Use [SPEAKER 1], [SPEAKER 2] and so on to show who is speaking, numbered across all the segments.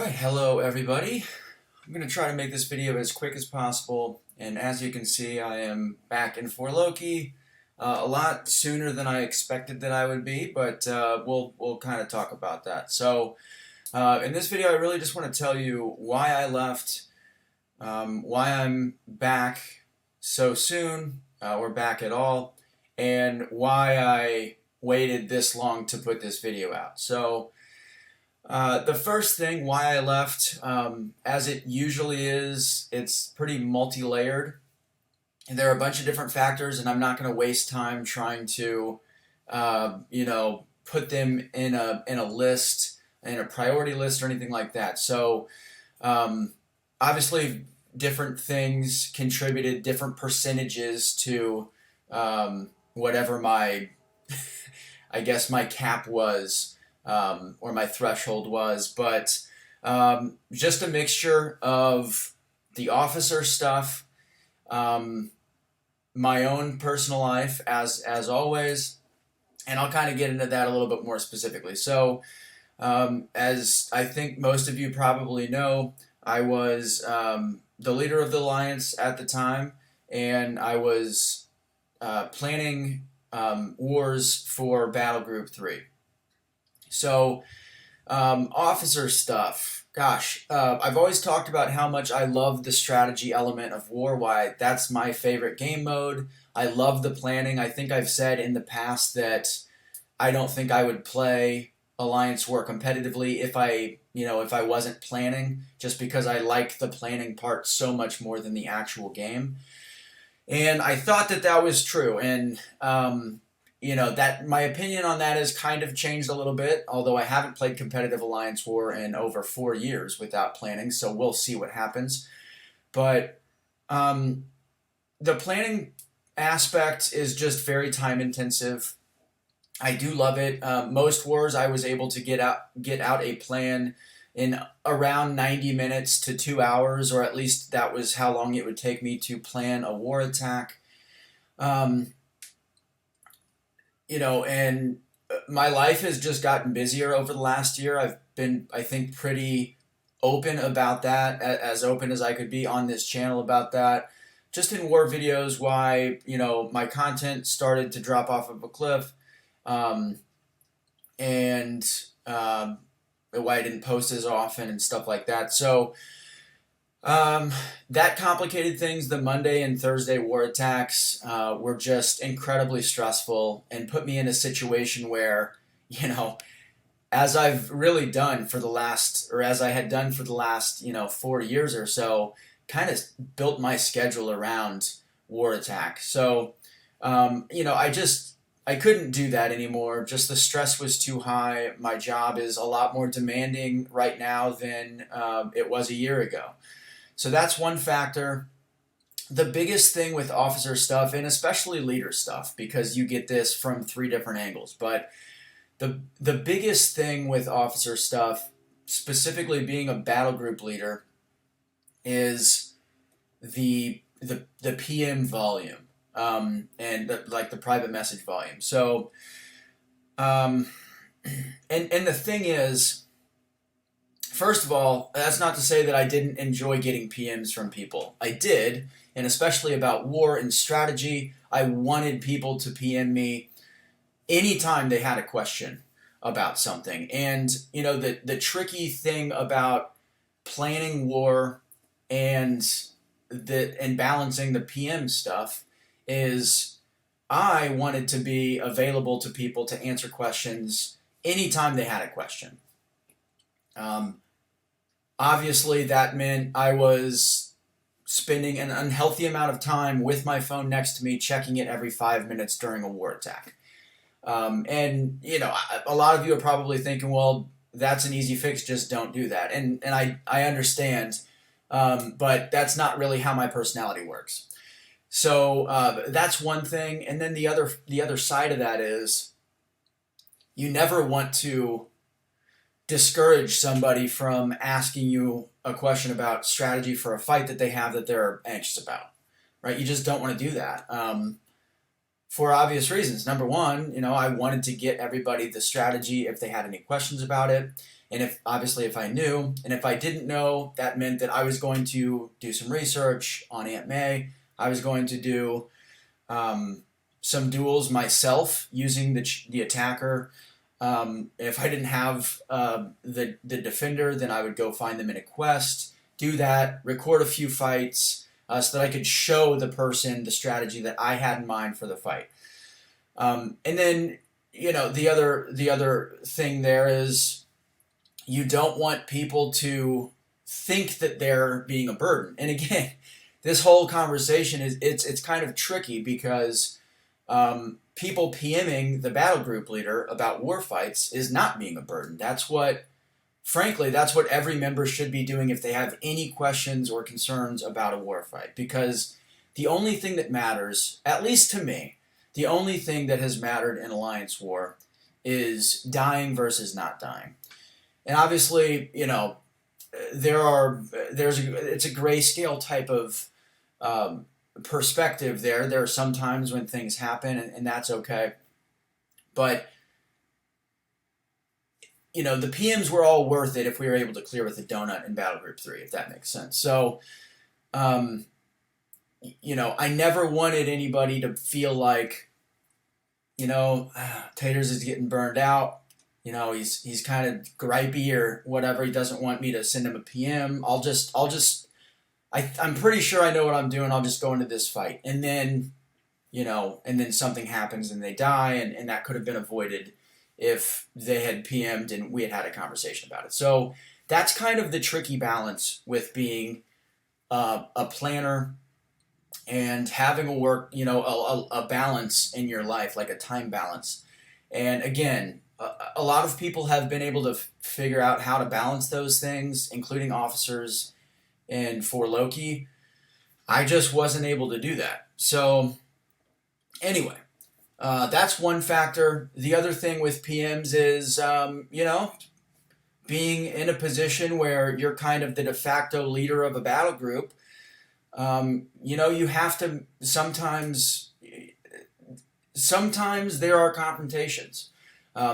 [SPEAKER 1] Right, hello everybody. I'm going to try to make this video as quick as possible, and as you can see, I am back in For Loki a lot sooner than I expected that I would be, but we'll kind of talk about that. So, in this video, I really just want to tell you why I left, why I'm back so soon, or back at all, and why I waited this long to put this video out. So, the first thing why I left, as it usually is, it's pretty multi-layered. And there are a bunch of different factors, and I'm not going to waste time trying to, put them in a list, in a priority list or anything like that. So, obviously, different things contributed different percentages to whatever my, I guess my cap was. Or my threshold was, but just a mixture of the officer stuff, my own personal life as always, and I'll kind of get into that a little bit more specifically. So, as I think most of you probably know, I was the leader of the Alliance at the time, and I was planning wars for Battle Group 3. So, officer stuff. Gosh, I've always talked about how much I love the strategy element of war. Why that's my favorite game mode. I love the planning. I think I've said in the past that I don't think I would play Alliance War competitively if I wasn't planning, just because I like the planning part so much more than the actual game. And I thought that was true. And that my opinion on that has kind of changed a little bit, although I haven't played competitive Alliance War in over 4 years without planning, so we'll see what happens. But the planning aspect is just very time intensive. I do love it. Most wars I was able to get out a plan in around 90 minutes to 2 hours, or at least that was how long it would take me to plan a war attack. And my life has just gotten busier over the last year. I've been, I think, pretty open about that, as open as I could be on this channel about that. Just in war videos, why, my content started to drop off of a cliff, and why I didn't post as often and stuff like that. So, that complicated things. The Monday and Thursday war attacks were just incredibly stressful and put me in a situation where, as I've really done for the last, or as I had done for the last, 4 years or so, kind of built my schedule around war attack. So, I couldn't do that anymore. Just the stress was too high. My job is a lot more demanding right now than it was a year ago. So that's one factor. The biggest thing with officer stuff, and especially leader stuff, because you get this from 3 different angles, but the biggest thing with officer stuff, specifically being a battle group leader, is the PM volume, and the private message volume. So, and the thing is, first of all, that's not to say that I didn't enjoy getting PMs from people. I did, and especially about war and strategy. I wanted people to PM me anytime they had a question about something. And, the tricky thing about planning war and balancing the PM stuff is I wanted to be available to people to answer questions anytime they had a question. Obviously, that meant I was spending an unhealthy amount of time with my phone next to me, checking it every 5 minutes during a war attack. And, a lot of you are probably thinking, well, that's an easy fix, just don't do that. And I understand, but that's not really how my personality works. So that's one thing. And then the other side of that is you never want to discourage somebody from asking you a question about strategy for a fight that they have that they're anxious about, right? You just don't want to do that. for obvious reasons. Number one, I wanted to get everybody the strategy if they had any questions about it. And if I knew, and if I didn't know, that meant that I was going to do some research on Aunt May. I was going to do some duels myself using the attacker. If I didn't have the defender, then I would go find them in a quest, do that, record a few fights, so that I could show the person the strategy that I had in mind for the fight. And then, the other thing there is you don't want people to think that they're being a burden. And again, this whole conversation it's kind of tricky because people PMing the battle group leader about war fights is not being a burden. Frankly, that's what every member should be doing if they have any questions or concerns about a war fight. Because the only thing that matters, at least to me, the only thing that has mattered in Alliance War is dying versus not dying. And obviously, it's a grayscale type of perspective there. There are some times when things happen, and that's okay. But the PMs were all worth it if we were able to clear with a donut in Battle Group 3, if that makes sense. So, I never wanted anybody to feel like, Taters is getting burned out. He's kind of gripey or whatever. He doesn't want me to send him a PM. I'm pretty sure I know what I'm doing. I'll just go into this fight. And then, and then something happens and they die, and that could have been avoided if they had PM'd and we had a conversation about it. So that's kind of the tricky balance with being a planner and having a balance in your life, like a time balance. And again, a lot of people have been able to figure out how to balance those things, including officers and for Loki. I just wasn't able to do that. So anyway, that's one factor. The other thing with PMs is, being in a position where you're kind of the de facto leader of a battle group. You have to sometimes there are confrontations.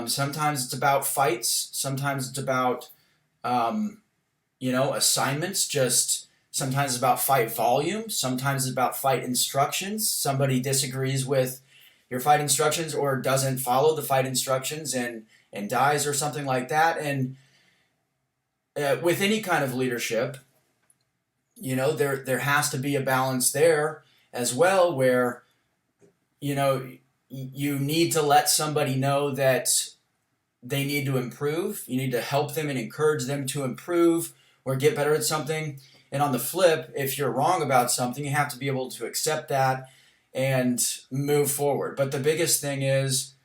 [SPEAKER 1] Sometimes it's about fights. Sometimes it's about, assignments. Sometimes it's about fight volume. Sometimes it's about fight instructions. Somebody disagrees with your fight instructions or doesn't follow the fight instructions and dies or something like that. And with any kind of leadership, there has to be a balance there as well where, you need to let somebody know that they need to improve. You need to help them and encourage them to improve or get better at something. And on the flip, if you're wrong about something, you have to be able to accept that and move forward. But the biggest thing is,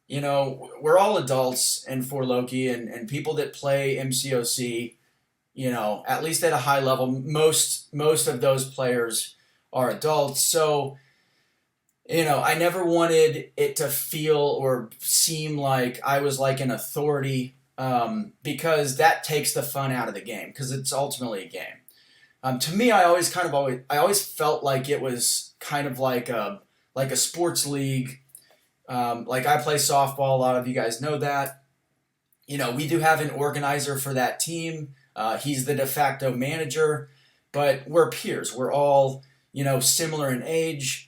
[SPEAKER 1] we're all adults in For Loki, and people that play MCOC, at least at a high level, most of those players are adults. So, I never wanted it to feel or seem like I was like an authority, because that takes the fun out of the game, because it's ultimately a game. To me, I always felt like it was kind of like a sports league. Like I play softball. A lot of you guys know that. We do have an organizer for that team. He's the de facto manager, but we're peers. We're all, similar in age.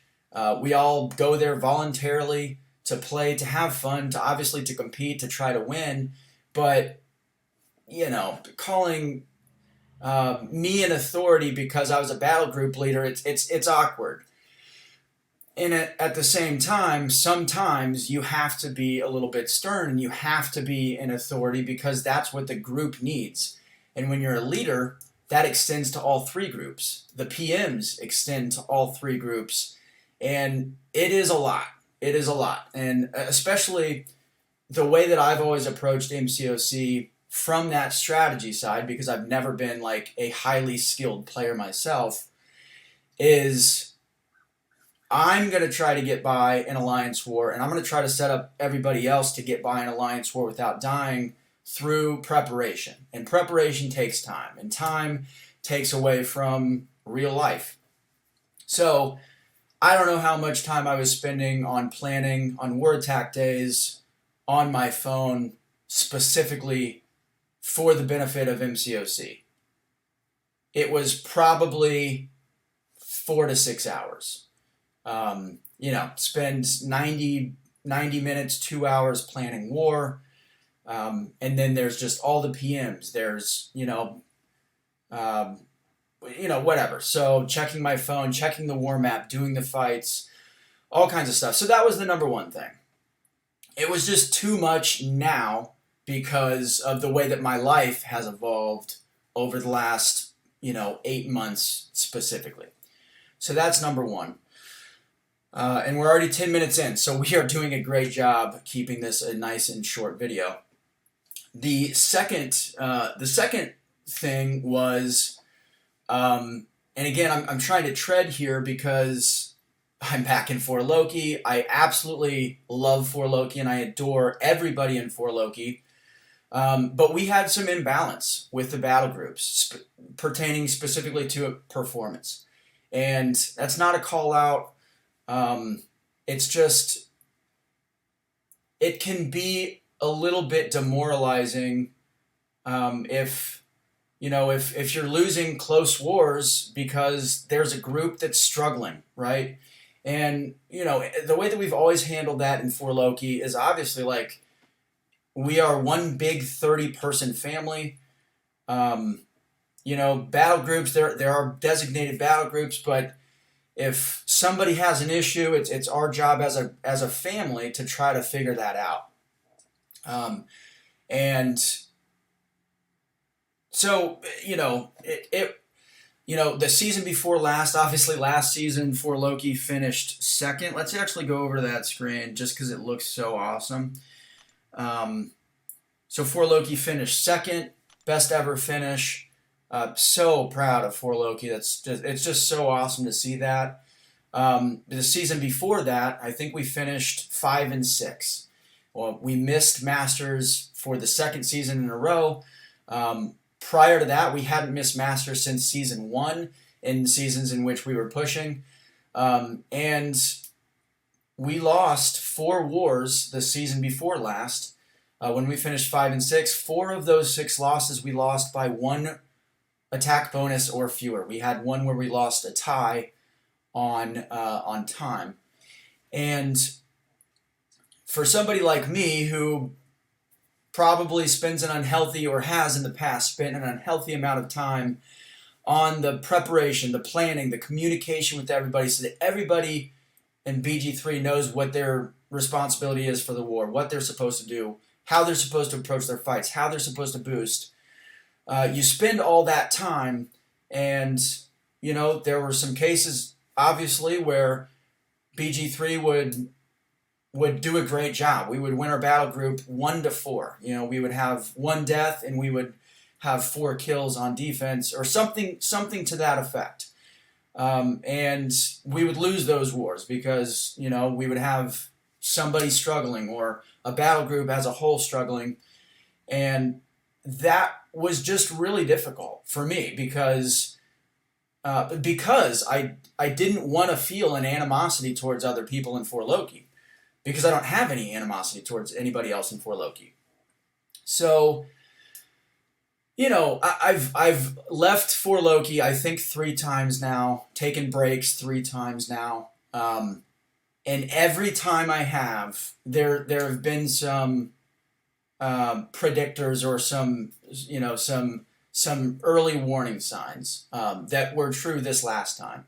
[SPEAKER 1] We all go there voluntarily to play, to have fun, to compete, to try to win. But, calling me an authority because I was a battle group leader, it's awkward. And at the same time, sometimes you have to be a little bit stern and you have to be an authority because that's what the group needs. And when you're a leader, that extends to all three groups. The PMs extend to all three groups. And it is a lot. It is a lot. And especially the way that I've always approached MCOC from that strategy side, because I've never been like a highly skilled player myself, is I'm going to try to get by an Alliance War, and I'm going to try to set up everybody else to get by an Alliance War without dying through preparation. And preparation takes time, and time takes away from real life. So I don't know how much time I was spending on planning on war attack days on my phone specifically for the benefit of MCOC. It was probably 4 to 6 hours. Spend 90 minutes, 2 hours planning war. And then there's just all the PMs. There's, whatever. So checking my phone, checking the war map, doing the fights, all kinds of stuff. So that was the number one thing. It was just too much now because of the way that my life has evolved over the last, 8 months specifically. So that's number one. And we're already 10 minutes in, so we are doing a great job keeping this a nice and short video. The second thing was, and again, I'm trying to tread here because I'm back in For Loki. I absolutely love For Loki, and I adore everybody in For Loki. But we had some imbalance with the battle groups pertaining specifically to performance. And that's not a call out. It's just, it can be a little bit demoralizing if you're losing close wars because there's a group that's struggling, right? And, the way that we've always handled that in For Loki is obviously like, we are one big 30-person family. Battle groups, there are designated battle groups, but if somebody has an issue, it's our job as a family to try to figure that out. And so, the season before last, obviously last season For Loki finished second. Let's actually go over to that screen just because it looks so awesome. So For Loki finished second, best ever finish. So proud of For Loki. It's just so awesome to see that. The season before that, I think we finished 5 and 6. Well, we missed Masters for the second season in a row. Prior to that, we hadn't missed Masters since season 1 in seasons in which we were pushing. And we lost 4 wars the season before last. When we finished 5 and 6, 4 of those 6 losses we lost by 1 attack bonus or fewer. We had one where we lost a tie on time. And for somebody like me who probably spends an unhealthy, or has in the past spent an unhealthy amount of time on the preparation, the planning, the communication with everybody so that everybody in BG3 knows what their responsibility is for the war, what they're supposed to do, how they're supposed to approach their fights, how they're supposed to boost. You spend all that time, and, there were some cases, obviously, where BG3 would do a great job. We would win our battle group 1-4. We would have 1 death, and we would have 4 kills on defense, or something to that effect. And we would lose those wars because, we would have somebody struggling, or a battle group as a whole struggling. And that was just really difficult for me because I didn't want to feel an animosity towards other people in For Loki, because I don't have any animosity towards anybody else in For Loki. So, I've left For Loki, I think 3 times now, taken breaks 3 times now. And every time I have, there have been some predictors or some early warning signs that were true this last time.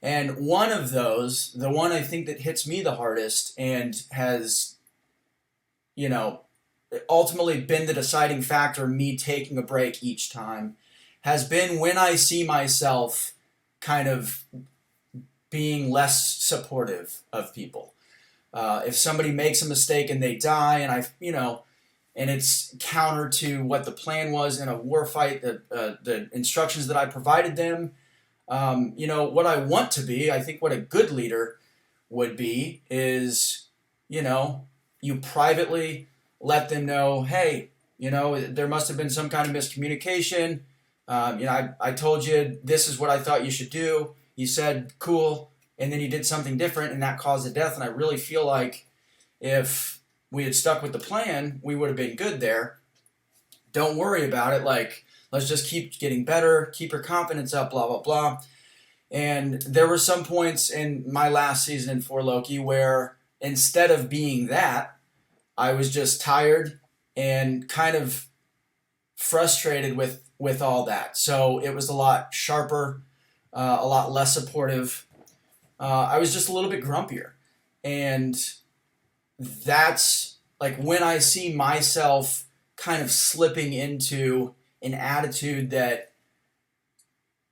[SPEAKER 1] And one of those, the one I think that hits me the hardest and has, ultimately been the deciding factor in me taking a break each time, has been when I see myself kind of being less supportive of people. If somebody makes a mistake and they die, and and it's counter to what the plan was in a war fight, the instructions that I provided them, what I want to be, I think what a good leader would be is, you privately let them know, hey, there must have been some kind of miscommunication. I told you this is what I thought you should do. You said, cool, and then you did something different and that caused a death. And I really feel like if we had stuck with the plan, we would have been good there. Don't worry about it. Like, let's just keep getting better, keep your confidence up, blah, blah, blah. And there were some points in my last season in For Loki where instead of being that, I was just tired and kind of frustrated with all that. So it was a lot sharper, a lot less supportive. I was just a little bit grumpier. And that's like when I see myself kind of slipping into an attitude that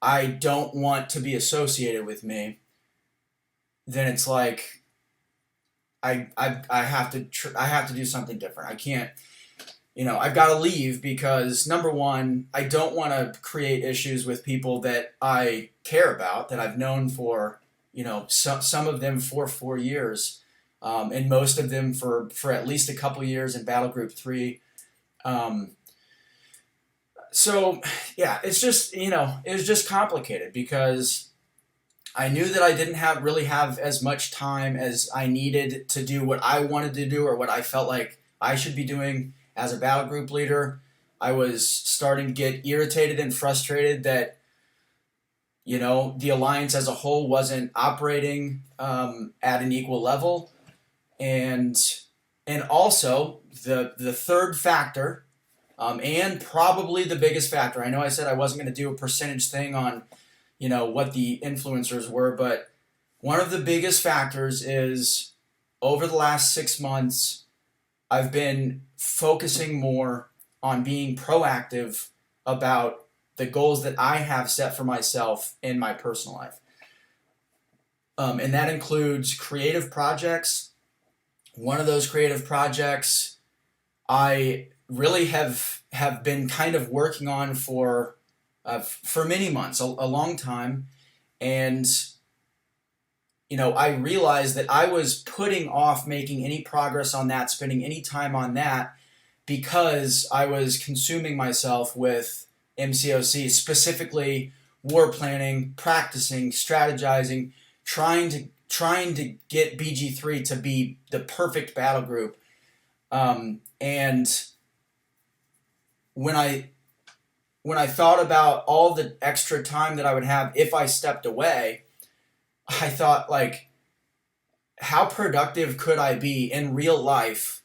[SPEAKER 1] I don't want to be associated with me, then it's like I have to I have to do something different. I can't, I've got to leave because number one, I don't want to create issues with people that I care about, that I've known for, some of them for 4 years, and most of them for at least a couple years in Battle Group 3. So yeah, it's just, it was just complicated because I knew that I didn't really have as much time as I needed to do what I wanted to do or what I felt like I should be doing as a battle group leader. I was starting to get irritated and frustrated that, the alliance as a whole wasn't operating at an equal level. And also the third factor, and probably the biggest factor. I know I said I wasn't going to do a percentage thing on, what the influencers were, but one of the biggest factors is over the last 6 months, I've been focusing more on being proactive about the goals that I have set for myself in my personal life. And that includes creative projects. One of those creative projects I really have been kind of working on for many months, a long time, and I realized that I was putting off making any progress on that, spending any time on that, because I was consuming myself with MCOC, specifically war planning, practicing, strategizing, trying to get BG3 to be the perfect battle group, and when I thought about all the extra time that I would have if I stepped away, I thought, like, how productive could I be in real life?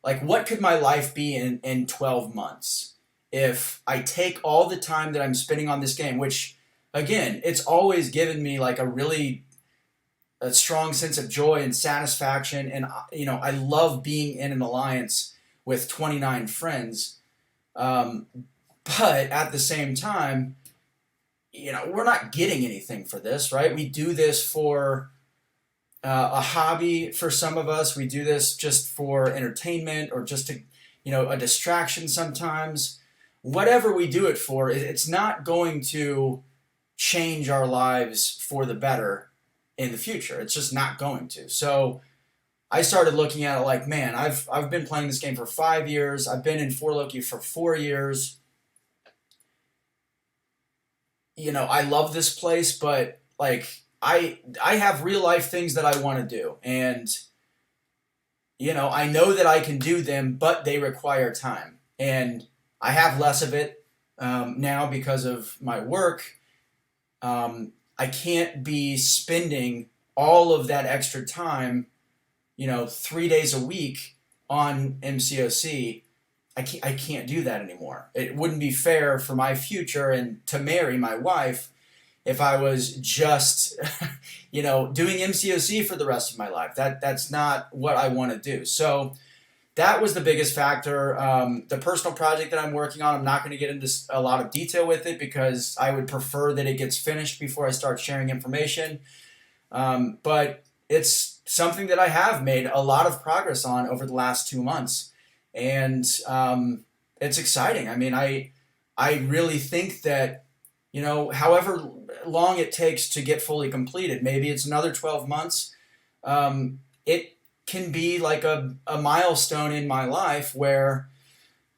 [SPEAKER 1] Like, what could my life be in 12 months if I take all the time that I'm spending on this game, which, again, it's always given me, like, a strong sense of joy and satisfaction, and, I love being in an alliance with 29 friends. But at the same time, we're not getting anything for this, right? We do this for a hobby for some of us. We do this just for entertainment or just to, a distraction sometimes. Whatever we do it for, it's not going to change our lives for the better in the future. It's just not going to. So I started looking at it like, man, I've been playing this game for 5 years. I've been in For Loki for 4 years. I love this place, but like I have real life things that I want to do, and I know that I can do them, but they require time, and I have less of it now because of my work. I can't be spending all of that extra time, 3 days a week on MCOC. I can't do that anymore. It wouldn't be fair for my future and to marry my wife if I was just, doing MCOC for the rest of my life. That's not what I want to do. So that was the biggest factor. The personal project that I'm working on, I'm not going to get into a lot of detail with it because I would prefer that it gets finished before I start sharing information. But it's something that I have made a lot of progress on over the last 2 months. And it's exciting. I mean, I really think that, however long it takes to get fully completed, maybe it's another 12 months, it can be like a milestone in my life where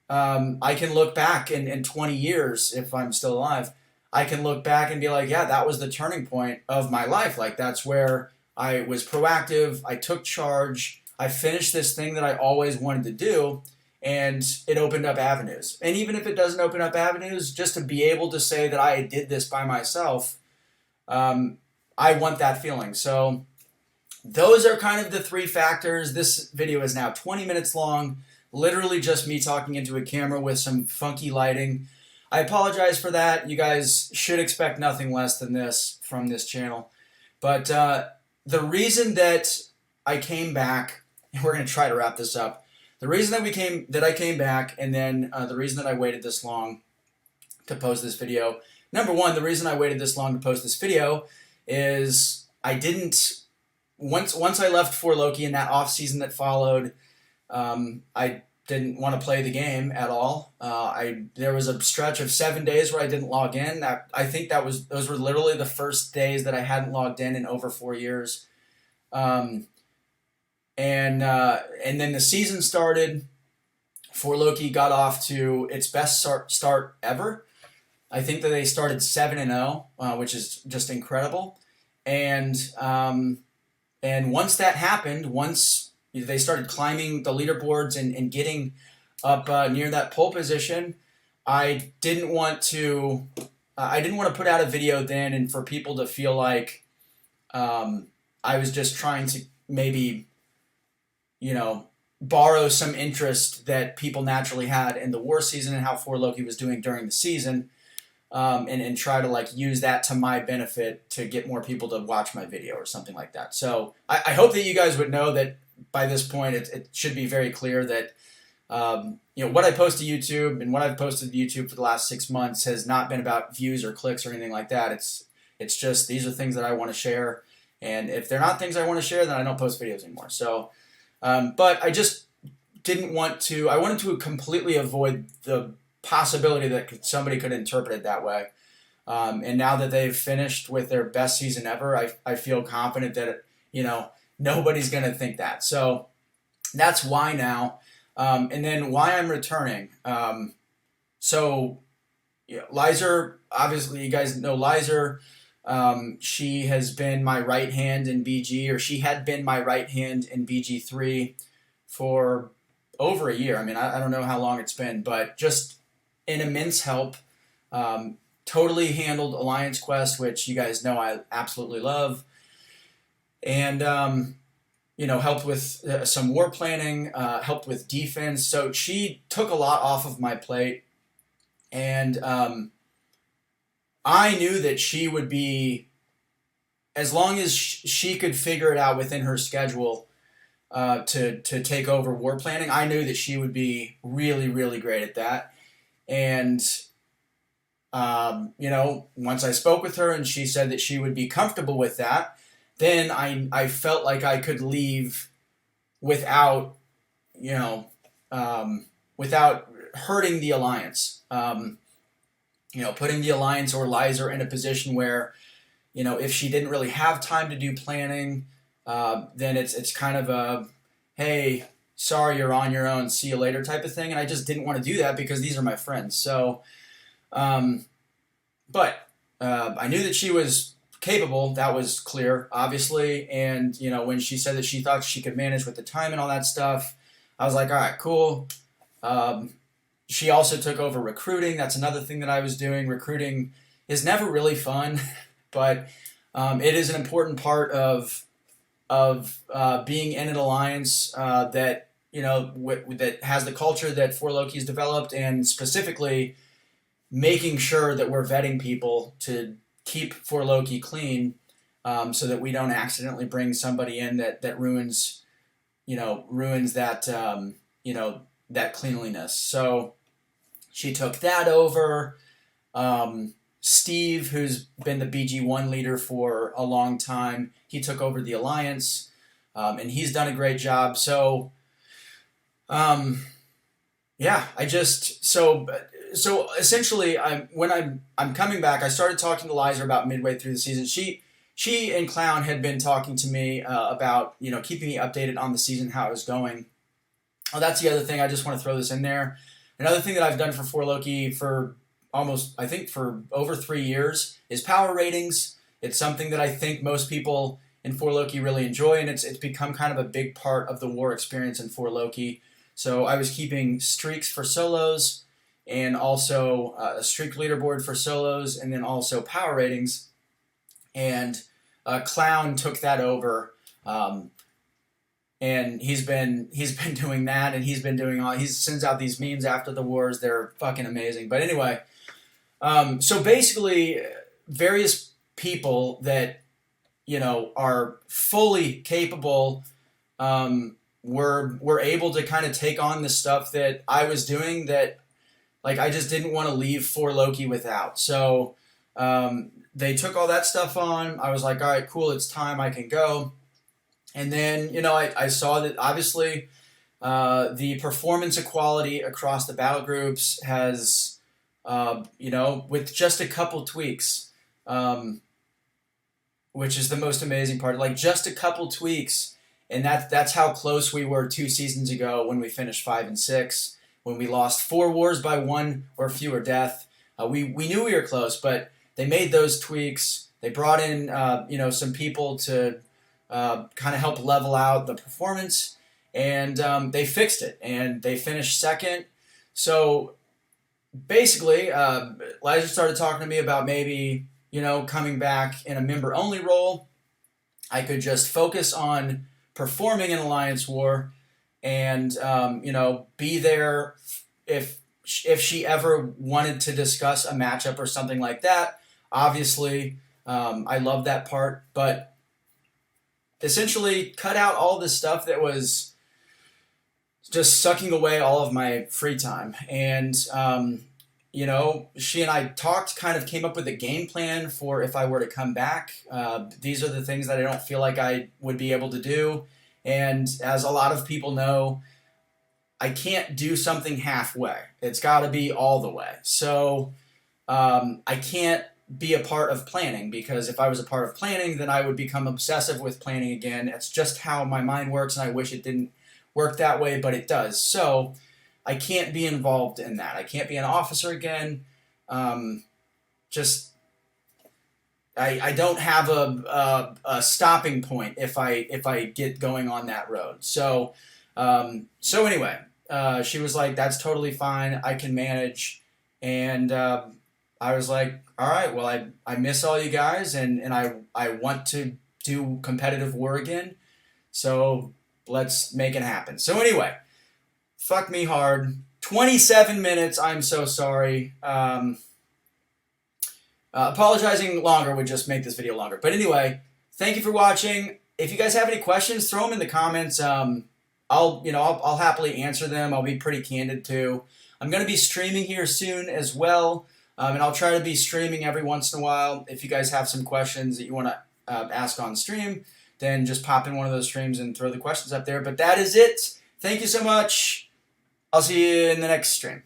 [SPEAKER 1] I can look back in 20 years, if I'm still alive, I can look back and be like, yeah, that was the turning point of my life. Like, that's where I was proactive. I took charge. I finished this thing that I always wanted to do, and it opened up avenues. And even if it doesn't open up avenues, just to be able to say that I did this by myself, I want that feeling. So those are kind of the three factors. This video is now 20 minutes long, literally just me talking into a camera with some funky lighting. I apologize for that. You guys should expect nothing less than this from this channel. But the reason that I came back, and we're going to try to wrap this up, the reason that I came back, and then the reason that I waited this long to post this video. Number one, the reason I waited this long to post this video is I didn't, once I left For Loki in that off season that followed, I didn't want to play the game at all. There was a stretch of 7 days where I didn't log in. I think those were literally the first days that I hadn't logged in over 4 years. And then the season started. For Loki got off to its best start ever. I think that they started 7-0, which is just incredible. And once that happened, once they started climbing the leaderboards and getting up near that pole position, I didn't want to put out a video then and for people to feel like I was just trying to maybe, borrow some interest that people naturally had in the war season and how For Loki was doing during the season, and try to use that to my benefit to get more people to watch my video or something like that. So I hope that you guys would know that by this point it should be very clear that what I post to YouTube and what I've posted to YouTube for the last 6 months has not been about views or clicks or anything like that. It's just these are things that I want to share, and if they're not things I want to share, then I don't post videos anymore. So but I just didn't want to. I wanted to completely avoid the possibility that somebody could interpret it that way. And now that they've finished with their best season ever, I feel confident that nobody's going to think that. So that's why now. And then why I'm returning. Lizer, obviously you guys know Lizer. She has been my right hand in BG, or she had been my right hand in BG3 for over a year. I mean, I don't know how long it's been, but just an immense help. Totally handled Alliance Quest, which you guys know I absolutely love. And, helped with some war planning, helped with defense. So she took a lot off of my plate. And I knew that she would be, as long as she could figure it out within her schedule to take over war planning, I knew that she would be really, really great at that. And, once I spoke with her and she said that she would be comfortable with that, then I felt like I could leave without, without hurting the Alliance. Putting the Alliance or Lizer in a position where, if she didn't really have time to do planning, then it's kind of a, hey, sorry, you're on your own, see you later type of thing. And I just didn't want to do that because these are my friends. So, but I knew that she was capable. That was clear, obviously. And, when she said that she thought she could manage with the time and all that stuff, I was like, all right, cool. She also took over recruiting. That's another thing that I was doing. Recruiting is never really fun, but it is an important part of being in an alliance that that has the culture that For Loki's developed, and specifically making sure that we're vetting people to keep For Loki clean, so that we don't accidentally bring somebody in that ruins that that cleanliness. So she took that over. Steve, who's been the BG1 leader for a long time, he took over the Alliance, and he's done a great job. So, so essentially, when I'm coming back, I started talking to Lizer about midway through the season. She and Clown had been talking to me about keeping me updated on the season, how it was going. Oh, that's the other thing. I just want to throw this in there. Another thing that I've done for Loki for almost, I think, for over 3 years is power ratings. It's something that I think most people in 4Loki really enjoy, and it's become kind of a big part of the war experience in 4Loki. So I was keeping streaks for solos, and also a streak leaderboard for solos, and then also power ratings. And Clown took that over, and he's been doing that, and he's been doing all. He sends out these memes after the wars. They're fucking amazing. But anyway, so basically, various people that are fully capable were able to kind of take on the stuff that I was doing that like I just didn't want to leave 4Loki without. So they took all that stuff on. I was like, all right, cool, it's time, I can go. And then I saw that obviously the performance equality across the battle groups has with just a couple tweaks. Which is the most amazing part. Like just a couple tweaks, and that's how close we were 2 seasons ago when we finished 5 and 6, when we lost 4 wars by 1 or fewer death. We knew we were close, but they made those tweaks. They brought in some people to kind of help level out the performance, and they fixed it, and they finished 2nd. So basically, Liza started talking to me about maybe coming back in a member-only role. I could just focus on performing in Alliance War and, be there if she ever wanted to discuss a matchup or something like that. Obviously, I love that part, but essentially cut out all the stuff that was just sucking away all of my free time. And, she and I talked, kind of came up with a game plan for if I were to come back. These are the things that I don't feel like I would be able to do. And as a lot of people know, I can't do something halfway. It's got to be all the way. So I can't be a part of planning, because if I was a part of planning, then I would become obsessive with planning again. It's just how my mind works, and I wish it didn't work that way, but it does. So I can't be involved in that. I can't be an officer again. I don't have a stopping point if I get going on that road. So anyway, she was like, "That's totally fine. I can manage." And I was like, "All right. Well, I miss all you guys, and I want to do competitive war again. So let's make it happen." So anyway. Fuck me hard. 27 minutes. I'm so sorry. Apologizing longer would just make this video longer. But anyway, thank you for watching. If you guys have any questions, throw them in the comments. I'll happily answer them. I'll be pretty candid too. I'm going to be streaming here soon as well, and I'll try to be streaming every once in a while. If you guys have some questions that you want to ask on stream, then just pop in one of those streams and throw the questions up there. But that is it. Thank you so much. I'll see you in the next stream.